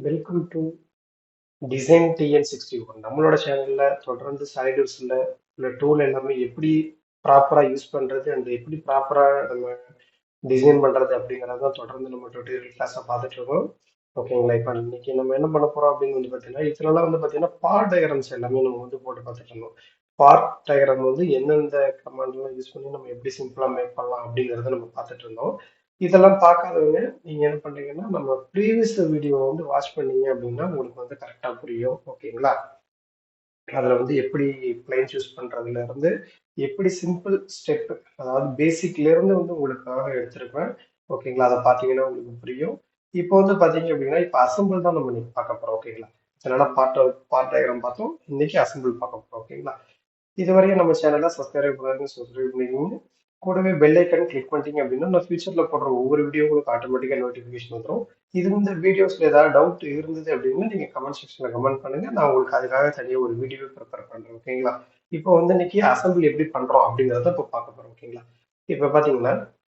Welcome to design TN61. நம்மளோட சேனல்ல தொடர்ந்து சாலிட்வர்க்ஸ்ல உள்ள டூல் எல்லாமே எப்படி ப்ராப்பரா யூஸ் பண்றது அண்ட் எப்படி ப்ராப்பரா நம்ம டிசைன் பண்றது அப்படிங்கறத தொடர்ந்து நம்ம டியூட்டோரியல் கிளாஸை பார்த்துட்டு இருக்கோம். ஓகேங்களா? இப்போ இன்னைக்கு நம்ம என்ன பண்ண போறோம் அப்படின்னு வந்து பார்த்தீங்கன்னா, இதுலலாம் வந்து பார்த்தீங்கன்னா பார்ட் டயக்ராம்ஸ் எல்லாமே நம்ம வந்து போட்டு பார்த்துட்டு இருந்தோம். பார்ட் டயக்ராம் வந்து எந்தெந்த கமாண்ட்லாம் யூஸ் பண்ணி நம்ம எப்படி சிம்பிளா மேக் பண்ணலாம் அப்படிங்கறத நம்ம பார்த்துட்டு இருந்தோம். இதெல்லாம் பார்க்காதவங்க நீங்க என்ன பண்றீங்கன்னா, நம்ம ப்ரீவியஸ் வீடியோ வந்து வாட்ச் பண்ணீங்க அப்படின்னா உங்களுக்கு வந்து கரெக்டா புரியும். ஓகேங்களா? அதுல வந்து எப்படி பிளைன் சூஸ் பண்றதுல இருந்து எப்படி சிம்பிள் ஸ்டெப், அதாவது பேசிக்ல இருந்து வந்து உங்களுக்காக எடுத்திருப்பேன். ஓகேங்களா? அதை பார்த்தீங்கன்னா உங்களுக்கு புரியும். இப்போ வந்து பார்த்தீங்க அப்படின்னா, இப்போ அசம்பிள் தான் நம்ம இன்னைக்கு பார்க்க போறோம். ஓகேங்களா? அதனால பார்ட் டயக்ராம் பார்த்தோம். இன்னைக்கு அசம்பிள் பார்க்க போறோம். ஓகேங்களா? இதுவரையும் நம்ம சேனலை சப்ஸ்கிரைப் பண்ணாதீங்க, சப்ஸ்கிரைப் பண்ணிக்கோங்க. கூடவே பெல் ஐக்கன் கிளிக் பண்ணிட்டீங்க அப்படின்னா நான் ஃபியூச்சர்ல போடுற ஒவ்வொரு வீடியோ உங்களுக்கு ஆட்டோமேட்டிக்கா நோட்டிஃபிகேஷன் வந்துடும். இது இந்த வீடியோஸ்ல ஏதாவது டவுட் இருந்தது அப்படின்னா நீங்க கமெண்ட் செக்ஷன்ல கமெண்ட் பண்ணுங்க. நான் உங்களுக்கு அதுக்காக தனியாக ஒரு வீடியோ ப்ரிப்பேர் பண்றேன். ஓகேங்களா? இப்போ வந்து இன்னைக்கு அசம்பிள் எப்படி பண்றோம் அப்படிங்கறத இப்போ பார்க்க போறோம். ஓகேங்களா? இப்போ பாத்தீங்கன்னா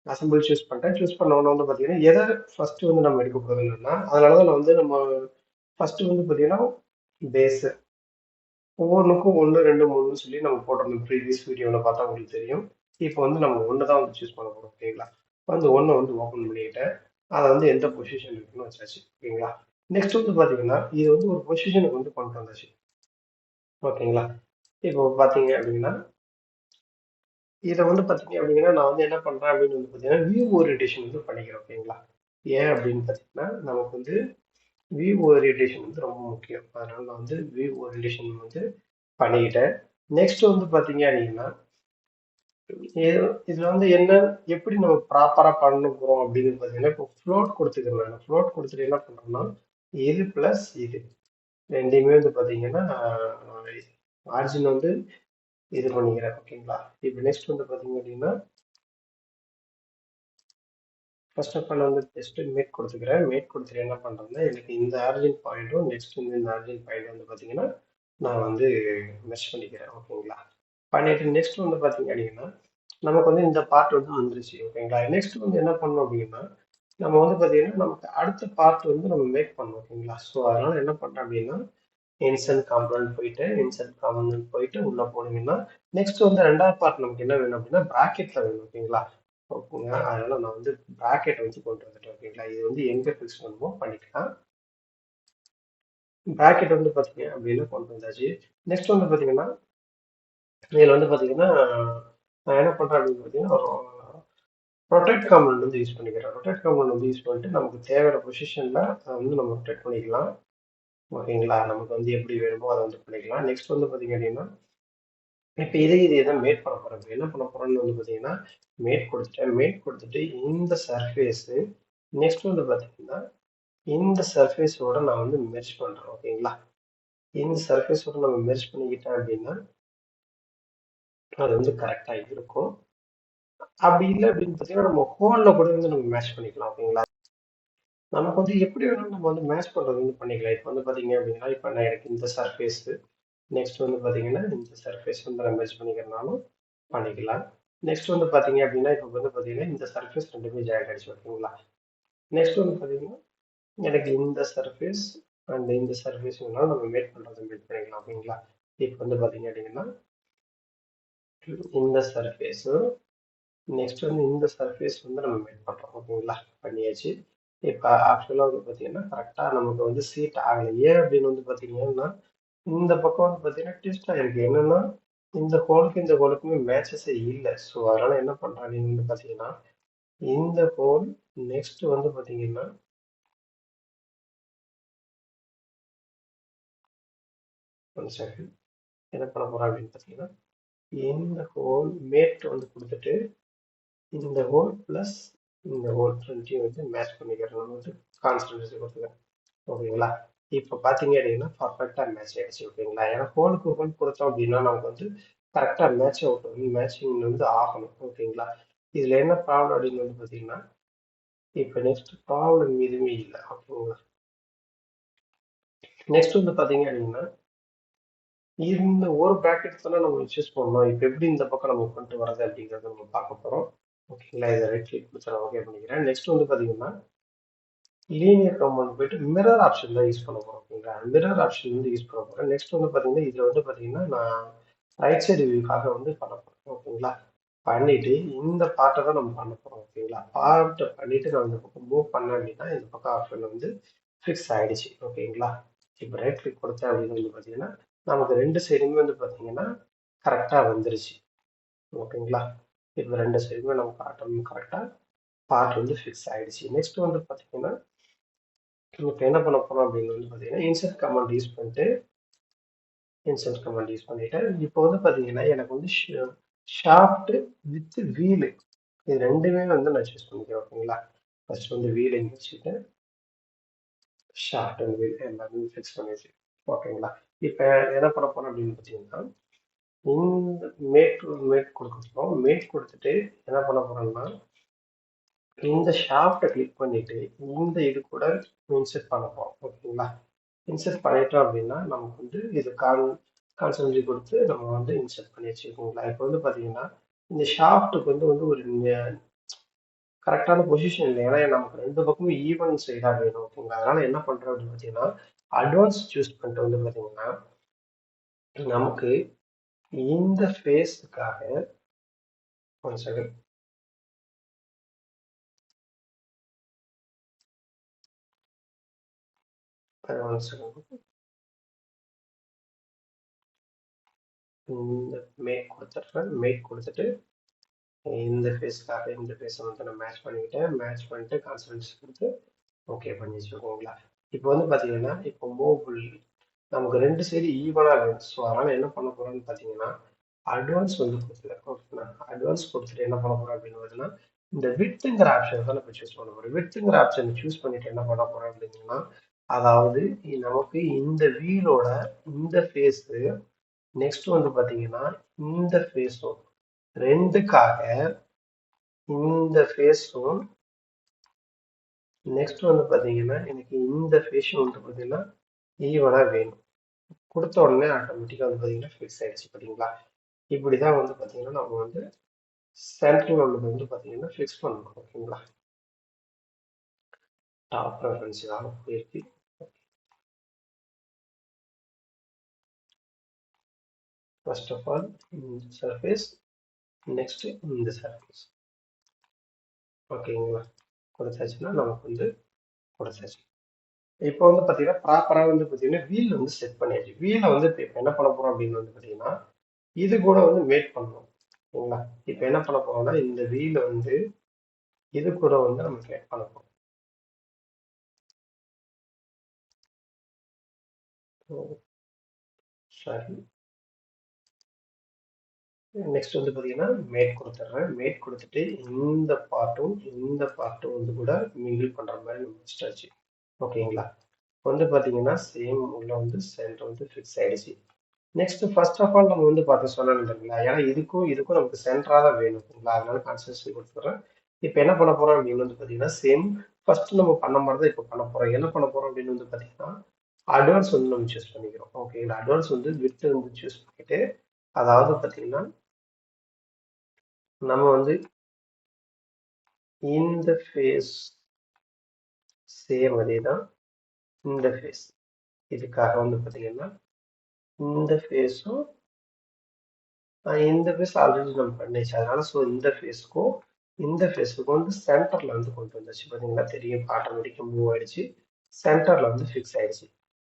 அசம்பிள் சூஸ் பண்ணிட்டேன். சூஸ் பண்ண உடனே வந்து பாத்தீங்கன்னா எதை ஃபர்ஸ்ட் வந்து நம்ம எடுக்க போறதுன்னா, அதனாலதான் நான் வந்து நம்ம ஃபர்ஸ்ட் வந்து பாத்தீங்கன்னா பேஸ் ஒவ்வொன்றுக்கும் 1, 2, 3ன்னு சொல்லி நம்ம போட்டிருந்தோம். ப்ரீவியஸ் வீடியோவில் பார்த்தா உங்களுக்கு தெரியும். இப்போ வந்து நம்ம ஒன்று தான் வந்து சூஸ் பண்ண போகிறோம். ஓகேங்களா? வந்து ஒன்று வந்து ஓப்பன் பண்ணிக்கிட்டேன். அதை வந்து எந்த பொசிஷன் இருக்குன்னு வச்சாச்சு. ஓகேங்களா? நெக்ஸ்ட் வந்து பார்த்தீங்கன்னா இது வந்து ஒரு பொசிஷனுக்கு வந்து கொண்டு வந்தாச்சு. ஓகேங்களா? இப்போ பார்த்தீங்க அப்படின்னா இதை வந்து பார்த்தீங்க அப்படின்னா நான் வந்து என்ன பண்ணுறேன் அப்படின்னு வந்து பார்த்தீங்கன்னா வியூ ஓரியன்டேஷன் வந்து பண்ணிக்கிறேன். ஓகேங்களா? ஏன் அப்படின்னு பார்த்தீங்கன்னா நமக்கு வந்து வியூ ஓரியன்டேஷன் வந்து ரொம்ப முக்கியம். அதனால நான் வந்து வியூ ஓரியன்டேஷன் வந்து பண்ணிக்கிட்டேன். நெக்ஸ்ட் வந்து பார்த்தீங்க அப்படின்னா இதுல வந்து என்ன எப்படி நம்ம ப்ராப்பரா பண்ண போறோம் அப்படின்னு பாத்தீங்கன்னா இப்போ ஃப்ளோட் கொடுத்துக்கிறேன். நான் ஃப்ளோட் கொடுத்துட்டு என்ன பண்றேன்னா இது பிளஸ் இது ரெண்டையுமே வந்து பாத்தீங்கன்னா ஆர்ஜின் வந்து இது பண்ணிக்கிறேன். ஓகேங்களா? இப்போ நெக்ஸ்ட் வந்து பாத்தீங்க அப்படின்னா ஃபர்ஸ்ட் ஆஃப் ஆல் வந்து ஜஸ்ட் மேட் கொடுத்துக்கிறேன். மேட் கொடுத்துட்டு என்ன பண்றேன்னா எனக்கு இந்த ஆர்ஜின் பாயிண்ட்டும் நெக்ஸ்ட் வந்து இந்த ஆர்ஜின் பாயிண்ட் வந்து பாத்தீங்கன்னா நான் வந்து மெஷ் பண்ணிக்கிறேன். ஓகேங்களா? பண்ணிட்டு நெக்ஸ்ட் வந்து பாத்தீங்க அப்படின்னா நமக்கு வந்து இந்த பார்ட் வந்து வந்துருச்சு. ஓகேங்களா? நெக்ஸ்ட் வந்து என்ன பண்ணணும் அப்படின்னா நம்ம வந்து பாத்தீங்கன்னா நமக்கு அடுத்த பார்ட் வந்து நம்ம மேக் பண்ணணும். ஓகேங்களா? ஸோ அதனால என்ன பண்றேன் அப்படின்னா இன்சர்ட் காம்பனன்ட் போயிட்டு இன்சர்ட் காம்பனன்ட் போயிட்டு உள்ள போனீங்கன்னா நெக்ஸ்ட் வந்து ரெண்டாவது பார்ட் நமக்கு என்ன வேணும் அப்படின்னா பிராக்கெட்ல வேணும். ஓகேங்களா? ஓகேங்க. அதனால நான் வந்து பிராக்கெட் வந்து கொண்டு வந்துட்டேன். ஓகேங்களா? இது வந்து எங்க ஃபிக்ஸ் பண்ணுமோ பண்ணிக்கலாம். பிராக்கெட் வந்து பாத்தீங்க அப்படின்னா கொண்டு வந்தாச்சு. நெக்ஸ்ட் வந்து பாத்தீங்கன்னா இதுல வந்து பாத்தீங்கன்னா நான் என்ன பண்றேன் அப்படின்னு பாத்தீங்கன்னா ரொட்டேட் காம்பனன்ட் வந்து யூஸ் பண்ணிக்கிறேன். ரொட்டேட் காம்பனன்ட் வந்து யூஸ் பண்ணிட்டு நமக்கு தேவையான பொசிஷன்ல அதை வந்து நம்ம ரொட்டேட் பண்ணிக்கலாம். ஓகேங்களா? நமக்கு வந்து எப்படி வேணுமோ அதை வந்து பண்ணிக்கலாம். நெக்ஸ்ட் வந்து பாத்தீங்க அப்படின்னா இப்போ இது தான் மேட் பண்ண போறோம். என்ன பண்ண போறோம்னு வந்து பாத்தீங்கன்னா மேட் கொடுத்துட்டேன். மேட் கொடுத்துட்டு இந்த சர்ஃபேஸ் நெக்ஸ்ட் வந்து பாத்தீங்கன்னா இந்த சர்ஃபேஸோட நான் வந்து மெர்ஜ் பண்றேன். ஓகேங்களா? இந்த சர்ஃபேஸோட நம்ம மெர்ஜ் பண்ணிக்கிட்டேன் அப்படின்னா அது வந்து கரெக்டா இருக்கும். அப்படி இல்லை அப்படின்னு பாத்தீங்கன்னா நம்ம ஹோல்ல கூட வந்து நம்ம மேட்ச் பண்ணிக்கலாம். ஓகேங்களா? நமக்கு வந்து எப்படி வேணாலும் நம்ம வந்து மேட்ச் பண்றது வந்து பண்ணிக்கலாம். இப்போ வந்து பாத்தீங்க அப்படின்னா இப்போ நான் எனக்கு இந்த சர்ஃபேஸ் நெக்ஸ்ட் வந்து பாத்தீங்கன்னா இந்த சர்ஃபேஸ் வந்து நான் மெர்ஜ் பண்ணிக்கிறனாலும் பண்ணிக்கலாம். நெக்ஸ்ட் வந்து பாத்தீங்க அப்படின்னா இப்போ வந்து பாத்தீங்கன்னா இந்த சர்ஃபேஸ் ரெண்டுமே ஜாயிண்ட் ஆயிடுச்சு. ஓகேங்களா? நெக்ஸ்ட் வந்து பாத்தீங்கன்னா எனக்கு இந்த சர்ஃபேஸ் அண்ட் இந்த சர்ஃபேஸ் வேணாலும் நம்ம மேட் பண்றது மேட் பண்ணிக்கலாம். ஓகேங்களா? இப்போ வந்து பாத்தீங்க அப்படின்னா இந்த சர்ஃபேஸ் நெக்ஸ்ட் வந்து இந்த சர்ஃபேஸ் வந்து நம்ம மேட் பண்றோம். ஓகேங்களா? பண்ணியாச்சு. இப்போ ஆக்சுவலாக வந்து பார்த்தீங்கன்னா கரெக்டாக நமக்கு வந்து சீட் ஆகலை. ஏன் அப்படின்னு வந்து பார்த்தீங்கன்னா இந்த பக்கம் வந்து பார்த்தீங்கன்னா ட்விஸ்ட் ஆகிருக்கு. என்னன்னா இந்த ஹோலுக்கு இந்த ஹோலுக்குமே மேட்சஸே இல்லை. ஸோ அதனால என்ன பண்ணுறாங்க வந்து பார்த்தீங்கன்னா இந்த ஹோல் நெக்ஸ்ட் வந்து பார்த்தீங்கன்னா ஒன் செகண்ட் என்ன பண்ண போகிறோம் அப்படின்னு பார்த்தீங்கன்னா இந்த ஹோல் மேட் வந்து கொடுத்துட்டு இந்த ஹோல் ப்ளஸ் இந்த ஹோல் ரெண்டையும் வந்து மேட்ச் பண்ணிக்கிறேன். நம்ம வந்து கான்ஸ்டன்ட் கொடுத்துக்கிறேன். ஓகேங்களா? இப்போ பார்த்தீங்க அப்படின்னா பர்ஃபெக்டாக மேட்ச் ஆயிடுச்சு. ஓகேங்களா? ஏன்னா ஹோலுக்கு ஹோல் கொடுத்தோம் அப்படின்னா நமக்கு வந்து கரெக்டாக மேட்ச் அவுட் வந்து மேட்சிங் வந்து ஆகணும். ஓகேங்களா? இதில் என்ன ப்ராப்ளம் அப்படின்னு வந்து பார்த்தீங்கன்னா இப்போ நெக்ஸ்ட் ப்ராப்ளம் எதுவுமே இல்லை. ஓகேங்களா? நெக்ஸ்ட் வந்து பார்த்தீங்க அப்படின்னா இந்த ஒரு ப்ராக்கெட் தானே நம்ம சூஸ் பண்ணணும். இப்போ எப்படி இந்த பக்கம் நம்ம கொண்டு வரது அப்படிங்கிறத நம்ம பார்க்க போகிறோம். ஓகேங்களா? இதை ரைட் கிளிக் கொடுத்து நான் ஓகே பண்ணிக்கிறேன். நெக்ஸ்ட் வந்து பார்த்தீங்கன்னா லீனியர் காம்பவுண்ட் போயிட்டு மிரர் ஆப்ஷன் தான் யூஸ் பண்ண போறோம். ஓகேங்களா? மிரர் ஆப்ஷன் வந்து யூஸ் பண்ண போறேன். நெக்ஸ்ட் வந்து பார்த்தீங்கன்னா, இதுல வந்து பார்த்தீங்கன்னா, நான் ரைட் சைடு வியூக்காக வந்து பண்ண போறேன். ஓகேங்களா? பண்ணிட்டு இந்த பார்ட்டை தான் நம்ம பண்ண போறோம். ஓகேங்களா? பார்ட்டை பண்ணிட்டு நான் இந்த பக்கம் மூவ் பண்ணேன் அப்படின்னா, இந்த பக்கம் ஆப்ஷன் வந்து ஃபிக்ஸ் ஆயிடுச்சு. ஓகேங்களா? இப்போ ரைட் கிளிக் கொடுத்தேன் அப்படின்னு வந்து பார்த்தீங்கன்னா, நமக்கு ரெண்டு சைடுமே வந்து பார்த்தீங்கன்னா கரெக்டா வந்துருச்சு. ஓகேங்களா? இப்போ ரெண்டு சைடுமே நமக்கு ஆட்டம் கரெக்டா பார்ட் வந்து ஃபிக்ஸ் ஆயிடுச்சு. நெக்ஸ்ட் வந்து பார்த்தீங்கன்னா, இப்போ என்ன பண்ண போறோம் அப்படின்னு வந்து பார்த்தீங்கன்னா, இன்சர்ட் கமாண்ட் யூஸ் பண்ணிட்டேன். இப்போ வந்து பார்த்தீங்கன்னா, எனக்கு வந்து ஷாஃப்ட் வித் வீலு இது ரெண்டுமே வந்து நான் சூஸ் பண்ணிக்கிறேன். ஓகேங்களா? ஃபர்ஸ்ட் வந்து வீல் இங்கே வச்சுட்டு ஷாஃப்ட் அண்ட் வீல் எல்லாமே ஃபிக்ஸ் பண்ணிடுச்சு. ஓகேங்களா? இப்போ என்ன பண்ண போறோம் அப்படின்னு பார்த்தீங்கன்னா, இந்த மேட் கொடுத்துருக்கோம். மேட் கொடுத்துட்டு என்ன பண்ண போறோம்னா, இந்த ஷாஃப்ட்டை கிளிக் பண்ணிட்டு இந்த இது கூட இன்சர்ட் பண்ண போறோம். ஓகேங்களா? இன்சர்ட் பண்ணிட்டோம் அப்படின்னா நமக்கு வந்து இது கான்சன்ட்ரி கொடுத்து நம்ம வந்து இன்சர்ட் பண்ணி வச்சுக்கோங்களா. இப்போ வந்து பார்த்தீங்கன்னா இந்த ஷாஃப்ட்டுக்கு வந்து வந்து ஒரு கரெக்டான பொசிஷன் இல்லை. ஏன்னா நமக்கு ரெண்டு பக்கமும் ஈவன் சைடாக வேணும். ஓகேங்களா? அதனால என்ன பண்ணுறோம் அப்படின்னு பார்த்தீங்கன்னா அட்வான்ஸ் சூஸ் பண்ணிட்டு வந்து பார்த்தீங்கன்னா நமக்கு இந்த ஃபேஸுக்காக ஒன் செகண்ட் ஒன் செகண்ட் இந்த மேக் கொடுத்துட்றேன். மேக் கொடுத்துட்டு இந்த ஃபேஸ்க்காக இந்த ஃபேஸை வந்து நான் மேட்ச் பண்ணிக்கிட்டேன். மேட்ச் பண்ணிட்டு கான்சன்ட்ரேஷன் கொடுத்து ஓகே பண்ணி வச்சுக்கோங்களா. இப்போ வந்து பார்த்தீங்கன்னா இப்போ மூவ் நமக்கு ரெண்டு சைடு ஈவனாக வேணும். ஸோ அதனால் என்ன பண்ண போகிறோம்னு பார்த்தீங்கன்னா அட்வான்ஸ் வந்து கொடுத்துருக்கேன். ஓகேங்களா? அட்வான்ஸ் கொடுத்துட்டு என்ன பண்ண போகிறோம் அப்படின்னு பார்த்தீங்கன்னா இந்த வித்துங்கிற ஆப்ஷன் தான் நம்ம சூஸ் பண்ண போகிறோம். வித்துங்கிற ஆப்ஷன் சூஸ் பண்ணிட்டு என்ன பண்ண போகிறோம் அப்படின்னா அதாவது நமக்கு இந்த வீலோட இந்த ஃபேஸு நெக்ஸ்ட் வந்து பார்த்தீங்கன்னா இந்த ஃபேஸும் ரெண்டுக்காக இந்த ஃபேஸும் நெக்ஸ்ட் வந்து பார்த்தீங்கன்னா எனக்கு இந்த ஃபேஸும் வந்து பார்த்தீங்கன்னா ஈவனாக வேணும். கொடுத்த உடனே ஆட்டோமேட்டிக்காக வந்து பார்த்தீங்கன்னா ஃபிக்ஸ் ஆயிடுச்சு. பார்த்தீங்களா? இப்படி தான் வந்து பார்த்தீங்கன்னா நம்ம வந்து சென்ட்ரல் உள்ளது வந்து பார்த்தீங்கன்னா ஃபிக்ஸ் பண்ணணும். ஓகேங்களா? டாப் ப்ரெஃபரன்ஸ் தான் போயிருக்கு. ஃபர்ஸ்ட் ஆஃப் ஆல் இந்த சர்ஃபேஸ் நெக்ஸ்ட் இந்த சர்ஃபேஸ். ஓகேங்களா? கொடுத்தாச்சுன்னா நமக்கு வந்து கொடுத்தாச்சு. இப்போ வந்து பார்த்தீங்கன்னா ப்ராப்பராக வந்து பார்த்தீங்கன்னா வீல் வந்து செட் பண்ணியாச்சு. வீலை வந்து இப்போ என்ன பண்ண போகிறோம் அப்படின்னு வந்து பார்த்தீங்கன்னா இது கூட வந்து மேட் பண்ணணும். ஓகேங்களா? இப்போ என்ன பண்ண போறோம்னா இந்த வீலை வந்து இது கூட வந்து நம்ம மேட் பண்ண போறோம். சரி, நெக்ஸ்ட் வந்து பார்த்தீங்கன்னா மேட் கொடுத்துட்றேன். மேட் கொடுத்துட்டு இந்த பார்ட்டும் வந்து கூட மிங்கிள் பண்ணுற மாதிரி நம்ம வச்சுட்டாச்சு. ஓகேங்களா? வந்து பார்த்தீங்கன்னா சேம் உள்ள வந்து சென்டர் வந்து ஃபிக்ஸ் ஆயிடுச்சு. நெக்ஸ்ட் ஃபர்ஸ்ட் ஆஃப் ஆல் நம்ம வந்து பார்த்து சொல்லணும் இல்லைங்களா. ஏன்னா இதுக்கும் நமக்கு சென்டரா தான் வேணும். ஓகேங்களா? அதனால கான்சன்ட்ரேஷன் கொடுத்துறேன். இப்போ என்ன பண்ண போறோம் அப்படின்னு வந்து பார்த்தீங்கன்னா சேம் ஃபர்ஸ்ட் நம்ம பண்ண மாதிரி தான் இப்போ பண்ண போறோம். என்ன பண்ண போறோம் அப்படின்னு வந்து பார்த்தீங்கன்னா அட்வான்ஸ் வந்து நம்ம சூஸ் பண்ணிக்கிறோம். ஓகேங்களா? அட்வான்ஸ் வந்து வித் வந்து சூஸ் பண்ணிட்டு அதாவது பார்த்தீங்கன்னா நம்ம வந்து இந்த ஃபேஸ் சேம் அதே தான் இந்த ஃபேஸ் இதுக்காக வந்து பார்த்தீங்கன்னா இந்த ஃபேஸும் இந்த ஃபேஸ் ஆல்ரெடி நம்ம பண்ணிச்சு. அதனால ஸோ இந்த ஃபேஸுக்கும் வந்து சென்டர்ல வந்து கொண்டு வந்துச்சு. பார்த்தீங்கன்னா தெரியும் ஆட்டோமேட்டிக்காக மூவ் ஆயிடுச்சு. சென்டர்ல வந்து ஃபிக்ஸ் ஆயிடுச்சு.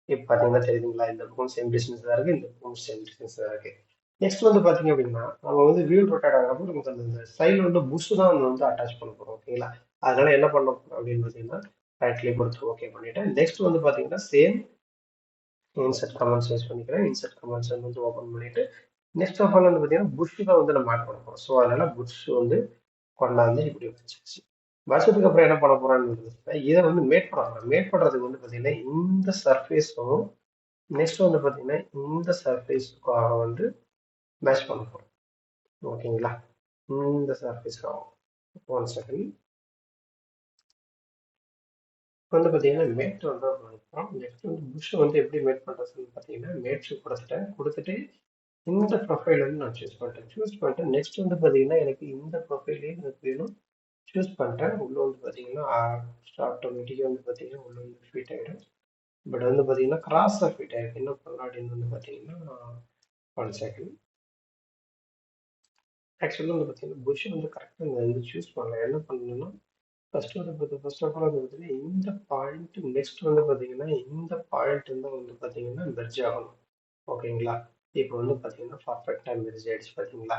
இப்போ பார்த்தீங்கன்னா தெரியுதுங்களா இந்த பக்கம் சேம் டிஸ்டன்ஸ் தான் இருக்கு, இந்த பக்கம் சேம் டிஸ்டன்ஸ் தான் இருக்கு. நெக்ஸ்ட் வந்து பார்த்தீங்க அப்படின்னா நம்ம வந்து வீல் ரொட்டேட் ஆகிறப்போ நமக்கு அந்த சைடில் வந்து புஷ் தான் வந்து அட்டாச் பண்ண போகிறோம். ஓகேங்களா? அதனால என்ன பண்ண போறோம் அப்படின்னு பார்த்தீங்கன்னா ரைட்லேயே கொடுத்து ஓகே பண்ணிட்டேன். நெக்ஸ்ட் வந்து பார்த்தீங்கன்னா சேம் இன்சர்ட் கமெண்ட்ஸ் யூஸ் பண்ணிக்கிறேன். இன்சர்ட் கமெண்ட்ஸ் வந்து ஓப்பன் பண்ணிட்டு நெக்ஸ்ட் ஆஃப் ஆல் வந்து பார்த்தீங்கன்னா புஷ் தான் வந்து நம்ம ஆட் பண்ண போகிறோம். ஸோ அதனால புஷ் வந்து கொண்டாந்து இப்படி வச்சிருச்சு. வச்சதுக்கு அப்புறம் என்ன பண்ண போறோம்னு இதை வந்து மேட் பண்ண போறோம். மேட் பண்றதுக்கு வந்து பார்த்தீங்கன்னா இந்த சர்ஃபேஸும் நெக்ஸ்ட் வந்து பார்த்தீங்கன்னா இந்த சர்ஃபேஸுக்காக வந்து மேட்ச் பண்ண போறோம். ஓகேங்களா? இந்த சர்ஃபேஸ்க்காக ஒன் செகண்ட் வந்து பார்த்தீங்கன்னா மேட் வந்து பண்ணிக்கிறோம். நெக்ஸ்ட் வந்து புஷ் வந்து எப்படி மேட் பண்றதுன்னு பார்த்தீங்கன்னா மேட்ச் கொடுத்துட்டேன். கொடுத்துட்டு இந்த ப்ரொஃபைல் வந்து நான் சூஸ் பண்ணிட்டேன். சூஸ் பண்ணிட்டு நெக்ஸ்ட் வந்து பார்த்தீங்கன்னா எனக்கு இந்த ப்ரொஃபைலே எனக்கு வேணும். சூஸ் பண்ணிட்டேன். உள்ள வந்து பார்த்தீங்கன்னா ஆட்டோமேட்டிக்காக வந்து பார்த்தீங்கன்னா உள்ள வந்து ஃபிட் ஆகிடும். பட் வந்து பார்த்தீங்கன்னா கிராஸாக ஃபிட் ஆகிருக்கு. என்ன பண்ணலாம் அப்படின்னு வந்து பார்த்தீங்கன்னா 1 செகண்ட். ஆக்சுவலாக வந்து பார்த்தீங்கன்னா புஷ் வந்து கரெக்டாக இந்த இது சூஸ் பண்ணல. என்ன பண்ணணும்னா ஃபர்ஸ்ட் ஆஃப் ஆல் வந்து பார்த்தீங்கன்னா இந்த பாயிண்ட் நெக்ஸ்ட் வந்து பார்த்தீங்கன்னா இந்த பாயிண்ட் தான் வந்து பார்த்தீங்கன்னா மெர்ஜ் ஆகணும். ஓகேங்களா? இப்போ வந்து பார்த்தீங்கன்னா பர்ஃபெக்டாக மெர்ஜ் ஆயிடுச்சு பார்த்தீங்களா?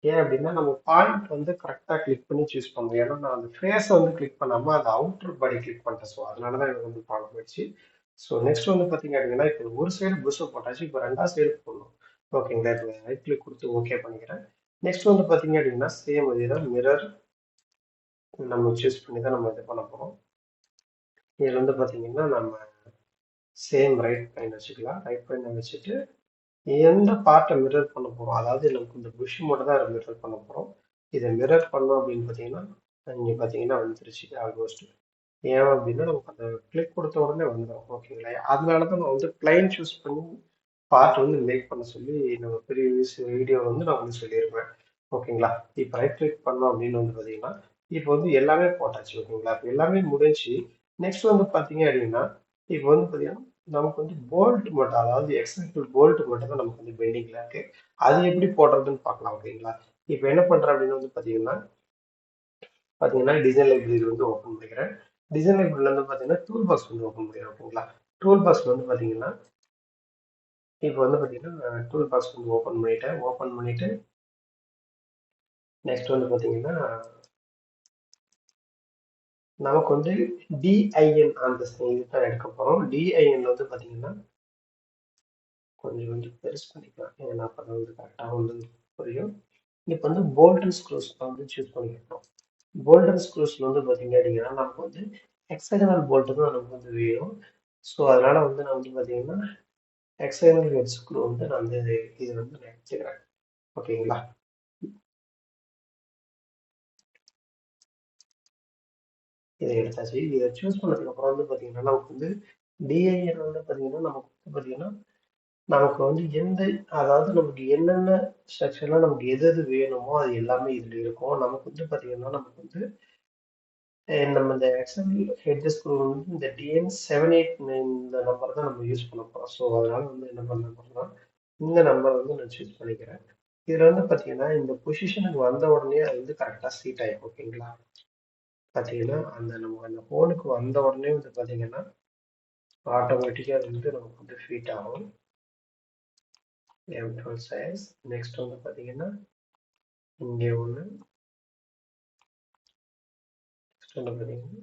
ஏன் அப்படின்னா நம்ம பாயிண்ட் வந்து கரெக்டாக கிளிக் பண்ணி சூஸ் பண்ணணும். ஏன்னா நான் அந்த ஃபேஸை வந்து கிளிக் பண்ணாமல் அந்த அவுட்டர் பாடி கிளிக் பண்ணிட்டேன். ஸோ அதனால தான் எனக்கு வந்து ப்ராப்ளம் ஆயிடுச்சு. ஸோ நெக்ஸ்ட் வந்து பார்த்தீங்க அப்படின்னா இப்போ ஒரு சைடு புஷ்ஷை போட்டாச்சு. இப்போ ரெண்டாவது சைடு போடணும். ஓகேங்களா? இப்போ ரைட் கிளிக் கொடுத்து ஓகே பண்ணிக்கிறேன். நெக்ஸ்ட் வந்து பார்த்தீங்க அப்படின்னா சேம் இதே தான் மிரர் நம்ம சூஸ் பண்ணி தான் நம்ம இது பண்ண போகிறோம். இதில் வந்து பார்த்தீங்கன்னா நம்ம சேம் ரைட் பாயிண்ட் வச்சுக்கலாம். ரைட் பாயிண்ட் வச்சுட்டு எந்த பார்ட்டை மிரர் பண்ண போகிறோம், அதாவது நமக்கு இந்த புஷ் மட்டும் தான் மிரர் பண்ண போகிறோம். இதை மிரர் பண்ணோம் அப்படின்னு பார்த்தீங்கன்னா இங்கே பார்த்தீங்கன்னா வந்துருச்சு ஆல்மோஸ்ட். ஏன் அப்படின்னா நமக்கு அந்த கிளிக் கொடுத்த உடனே வந்துடும். ஓகேங்களா? அதனால தான் நான் வந்து பிளைன் சூஸ் பண்ணி பார்ட் வந்து மேக் பண்ண சொல்லி நம்ம ப்ரீவியஸ் வீடியோ வந்து நான் வந்து சொல்லியிருப்பேன். ஓகேங்களா? இப்போ ரைட் கிளிக் பண்ணோம் அப்படின்னு வந்து பார்த்தீங்கன்னா இப்போ வந்து எல்லாமே போட்டாச்சு. ஓகேங்களா? இப்போ எல்லாமே முடிஞ்சு நெக்ஸ்ட் வந்து பார்த்தீங்க அப்படின்னா இப்போ வந்து பார்த்தீங்கன்னா நமக்கு வந்து போல்ட் மட்டும், அதாவது எக்ஸாம்பிள் போல்ட் மட்டும் தான் நமக்கு வந்து பெண்டிங்ல இருக்கு. அது எப்படி போடுறதுன்னு பார்க்கலாம். ஓகேங்களா? இப்போ என்ன பண்றேன் அப்படின்னு வந்து பார்த்தீங்கன்னா டிசைன் லைப்ரரி வந்து ஓப்பன் பண்ணிக்கிறேன். டிசைன் லைப்ரரியில் வந்து பார்த்தீங்கன்னா டூல் பாக்ஸ் வந்து ஓப்பன் பண்ணிக்கிறேன். ஓகேங்களா? டூல் பாக்ஸ்ல வந்து பார்த்தீங்கன்னா இப்போ வந்து பார்த்தீங்கன்னா டூல் பாக்ஸ் வந்து ஓப்பன் பண்ணிட்டு நெக்ஸ்ட் வந்து பார்த்தீங்கன்னா நமக்கு வந்து டிஐஎன் அந்த இது தான் எடுக்க போகிறோம். டிஐஎன் வந்து பார்த்தீங்கன்னா கொஞ்சம் பெருசு பண்ணிக்கலாம். ஏன்னா அப்போ தான் வந்து கரெக்டாக வந்து புரியும். இப்போ வந்து போல்டன் ஸ்க்ரூஸ் வந்து சூஸ் பண்ணிக்கிறோம். போல்டன் ஸ்க்ரூஸ்ல வந்து பார்த்தீங்க அப்படின்னா நமக்கு வந்து ஹெக்ஸாகனல் போல்ட் தான் நமக்கு வந்து வேணும். ஸோ அதனால வந்து நான் வந்து பார்த்தீங்கன்னா ஹெக்ஸாகனல் ஹெட் ஸ்க்ரூ வந்து நான் வந்து இது வந்து நான் எடுத்துக்கிறேன். ஓகேங்களா? இதை எடுத்தாச்சு. இதை சூஸ் பண்ணதுக்கு அப்புறம் வந்து பார்த்தீங்கன்னா நமக்கு வந்து டிஐஎன் வந்து பார்த்தீங்கன்னா நமக்கு வந்து பார்த்தீங்கன்னா நமக்கு வந்து அதாவது நமக்கு என்னென்ன ஸ்ட்ரக்சர்லாம் நமக்கு எது எது வேணுமோ அது எல்லாமே இதுல இருக்கும். நமக்கு வந்து பார்த்தீங்கன்னா நமக்கு வந்து நம்ம இந்த எக்ஸ்டர்னல் ஹெட் ஸ்க்ரூ வந்து இந்த DN789 இந்த நம்பர் தான் நம்ம யூஸ் பண்ண போறோம். ஸோ அதனால வந்து என்ன பண்ண போறோம்னா இந்த நம்பர் வந்து நான் சூஸ் பண்ணிக்கிறேன். இதுல வந்து பார்த்தீங்கன்னா இந்த பொசிஷனுக்கு வந்த உடனே அது வந்து கரெக்டாக சீட் ஆயிடும். ஓகேங்களா? பார்த்தீங்கன்னா நம்ம அந்த ஹோலுக்கு வந்த உடனே வந்து பார்த்தீங்கன்னா ஆட்டோமேட்டிக்காக அது வந்து நமக்கு வந்து ஃபிட் ஆகும். M12 size. நெக்ஸ்ட் வந்து பார்த்தீங்கன்னா இங்கே ஒன்று, நெக்ஸ்ட் வந்து பார்த்தீங்கன்னா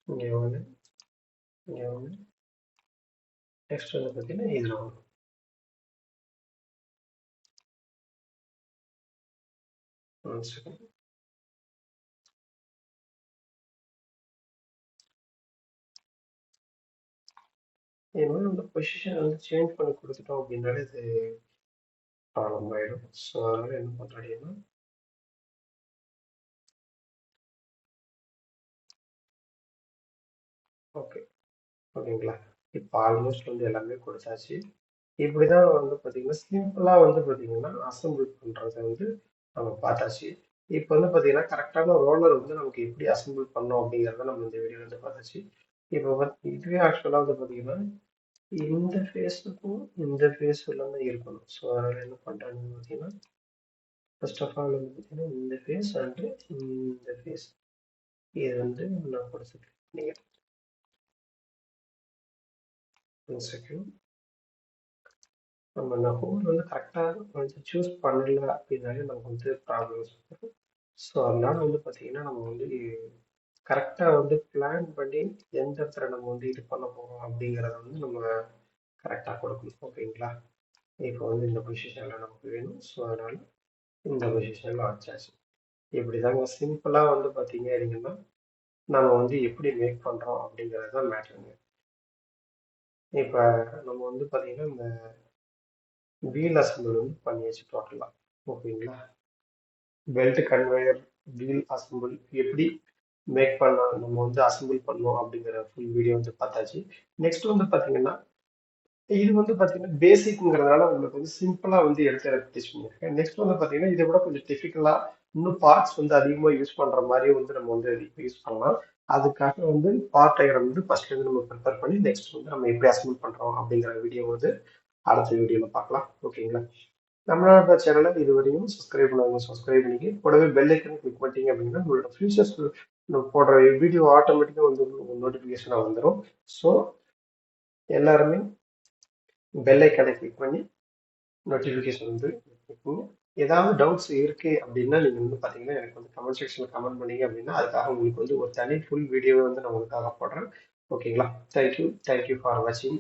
இங்கே ஒன்று, இங்கே ஒன்று, நெக்ஸ்ட் வந்து பார்த்தீங்கன்னா இதில் ஒன்று. One second. இது மாதிரி நம்ம பொசிஷன் வந்து சேஞ்ச் பண்ணி கொடுத்துட்டோம் அப்படின்னாலே இது ப்ராப்ளம் ஆயிடும். ஸோ அதனால என்ன பண்ணுறேன் அப்படின்னா ஓகே. ஓகேங்களா? இப்போ ஆல்மோஸ்ட் வந்து எல்லாமே கொடுத்தாச்சு. இப்படிதான் வந்து பார்த்தீங்கன்னா சிம்பிளாக வந்து பார்த்தீங்கன்னா அசம்பிள் பண்ணுறத வந்து நம்ம பார்த்தாச்சு. இப்போ வந்து பார்த்தீங்கன்னா கரெக்டான ரோலர் வந்து நமக்கு எப்படி அசம்பிள் பண்ணோம் அப்படிங்கிறத நம்ம இந்த வீடியோ வந்து பார்த்தாச்சு. இப்போ வந்து இதுவே ஆக்சுவலாக வந்து பார்த்தீங்கன்னா இந்த ஃபேஸுக்கும் இந்த ஃபேஸும் தான் இருக்கணும். ஸோ அதனால என்ன பண்ணுறாங்கன்னு பார்த்தீங்கன்னா ஃபர்ஸ்ட் ஆஃப் ஆல் வந்து பார்த்தீங்கன்னா இந்த ஃபேஸ் அண்டு இந்த ஃபேஸ் இது வந்து நான் கொடுத்துருக்கேன். நீங்கள் 1 செகண்ட். நம்ம ஹோல் வந்து கரெக்டாக வந்து சூஸ் பண்ணல அப்படின்னாலே நமக்கு வந்து ப்ராப்ளம்ஸ் வரும். ஸோ அதனால வந்து பார்த்தீங்கன்னா நம்ம வந்து கரெக்டாக வந்து பிளான் பண்ணி எந்த இடத்துல நம்ம வந்து இது பண்ண போகிறோம் அப்படிங்கிறத வந்து நம்ம கரெக்டாக கொடுக்கணும். ஓகேங்களா? இப்போ வந்து இந்த பொசிஷனில் நமக்கு வேணும். ஸோ அதனால இந்த பொசிஷனில் வச்சாச்சு. இப்படி தாங்க சிம்பிளாக வந்து பார்த்தீங்க அப்படிங்கன்னா நம்ம வந்து எப்படி மேக் பண்ணுறோம் அப்படிங்கிறது தான் மேட்டருங்க. இப்போ நம்ம வந்து பார்த்தீங்கன்னா இந்த வீல் அசம்பிள் வந்து பண்ணியாச்சு டோட்டலாக. ஓகேங்களா? பெல்ட் கன்வேயர் வீல் அசம்பிள் எப்படி மேக் பண்ண நம்ம வந்து அசம்பிள் பண்ணோம் அப்படிங்கிற ஃபுல் வீடியோ வந்து பார்த்தாச்சு. நெக்ஸ்ட் வந்து பார்த்தீங்கன்னா இது வந்து பார்த்தீங்கன்னா பேசிக்ங்கிறதுனால உங்களுக்கு வந்து சிம்பிளா வந்து எடுத்து டீச் பண்ணியிருக்கேன். நெக்ஸ்ட் வந்து பார்த்தீங்கன்னா இதை விட கொஞ்சம் டிஃபிகலா இன்னும் பார்ட்ஸ் வந்து அதிகமாக யூஸ் பண்ற மாதிரி வந்து நம்ம வந்து யூஸ் பண்ணலாம். அதுக்காக வந்து பார்ட் டயக்ராம் வந்து ஃபர்ஸ்ட்ல இருந்து நம்ம ப்ரிப்பேர் பண்ணி நெக்ஸ்ட் வந்து நம்ம எப்படி அசைன்மெண்ட் பண்றோம் அப்படிங்கிற வீடியோ வந்து அடுத்த வீடியோல பார்க்கலாம். ஓகேங்களா? நம்மளோட சேனலை இதுவரையும் சப்ஸ்கிரைப் பண்ணிக்க கூடவே பெல் ஐக்கன் கிளிக் பண்ணிட்டீங்க அப்படின்னா உங்களோட ஃபியூச்சர்ஸ் போடுற வீடியோ ஆட்டோமேட்டிக்காக வந்து நோட்டிஃபிகேஷனாக வந்துடும். ஸோ எல்லாருமே பெல் ஐக்கனை கிளிக் பண்ணி நோட்டிஃபிகேஷன் வந்து இருக்கும். ஏதாவது டவுட்ஸ் இருக்கு அப்படின்னா நீங்க வந்து பாத்தீங்கன்னா எனக்கு வந்து கமெண்ட் செக்ஷன்ல கமெண்ட் பண்ணீங்க அப்படின்னா அதுக்காக உங்களுக்கு வந்து ஒரு தனி ஃபுல் வீடியோ வந்து நான் உங்களுக்காக போடுறேன். ஓகேங்களா? தேங்க்யூ ஃபார் வாட்சிங்.